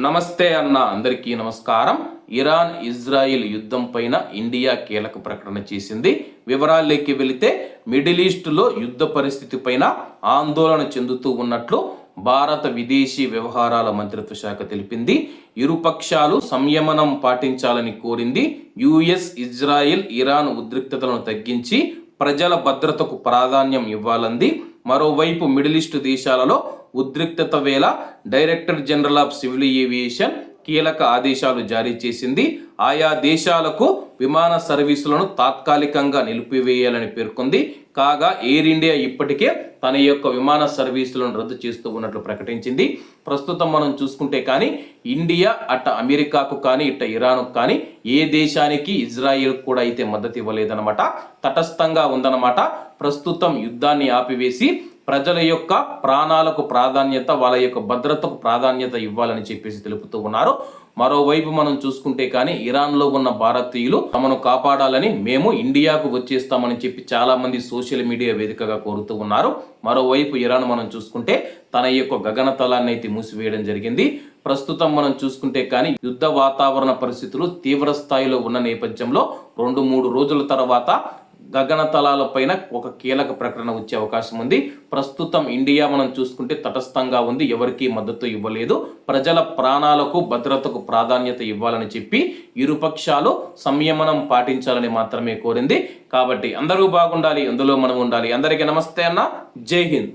నమస్తే అన్న అందరికీ నమస్కారం. ఇరాన్ ఇజ్రాయిల్ యుద్ధం పైన ఇండియా కీలక ప్రకటన చేసింది. వివరాల్లోకి వెళితే మిడిల్ ఈస్ట్లో యుద్ధ పరిస్థితి పైన ఆందోళన చెందుతూ ఉన్నట్లు భారత విదేశీ వ్యవహారాల మంత్రిత్వ శాఖ తెలిపింది. ఇరుపక్షాలు సంయమనం పాటించాలని కోరింది. యుఎస్ ఇజ్రాయిల్ ఇరాన్ ఉద్రిక్తతలను తగ్గించి ప్రజల భద్రతకు ప్రాధాన్యం ఇవ్వాలంది. మరోవైపు మిడిల్ ఈస్ట్ దేశాలలో ఉద్రిక్తత వేళ director general of civil aviation కీలక ఆదేశాలు జారీ చేసింది. ఆయా దేశాలకు విమాన సర్వీసులను తాత్కాలికంగా నిలిపివేయాలని పేర్కొంది. కాగా ఎయిర్ ఇండియా ఇప్పటికే తన యొక్క విమాన సర్వీసులను రద్దు చేస్తూ ఉన్నట్లు ప్రకటించింది. ప్రస్తుతం మనం చూసుకుంటే కానీ ఇండియా అట్ట అమెరికాకు కానీ ఇట్ట ఇరాన్కు కానీ ఏ దేశానికి ఇజ్రాయిల్ కూడా అయితే మద్దతు ఇవ్వలేదన్నమాట. తటస్థంగా ఉందన్నమాట. ప్రస్తుతం యుద్ధాన్ని ఆపివేసి ప్రజల యొక్క ప్రాణాలకు ప్రాధాన్యత, వాళ్ళ యొక్క భద్రతకు ప్రాధాన్యత ఇవ్వాలని చెప్పేసి తెలుపుతూ ఉన్నారు. మరోవైపు మనం చూసుకుంటే కానీ ఇరాన్లో ఉన్న భారతీయులు తమను కాపాడాలని మేము ఇండియాకు వచ్చేస్తామని చెప్పి చాలా మంది సోషల్ మీడియా వేదికగా కోరుతూ ఉన్నారు. మరోవైపు ఇరాన్ మనం చూసుకుంటే తన యొక్క గగనతలాన్ని అయితే మూసివేయడం జరిగింది. ప్రస్తుతం మనం చూసుకుంటే కానీ యుద్ధ వాతావరణ పరిస్థితులు తీవ్ర స్థాయిలో ఉన్న నేపథ్యంలో 2-3 రోజుల తర్వాత గగనతలాలపైన ఒక కీలక ప్రకటన వచ్చే అవకాశం ఉంది. ప్రస్తుతం ఇండియా మనం చూసుకుంటే తటస్థంగా ఉంది, ఎవరికీ మద్దతు ఇవ్వలేదు. ప్రజల ప్రాణాలకు భద్రతకు ప్రాధాన్యత ఇవ్వాలని చెప్పి ఇరుపక్షాలు సంయమనం పాటించాలని మాత్రమే కోరింది. కాబట్టి అందరూ బాగుండాలి, అందులో మనం ఉండాలి. అందరికీ నమస్తే అన్న, జై హింద్.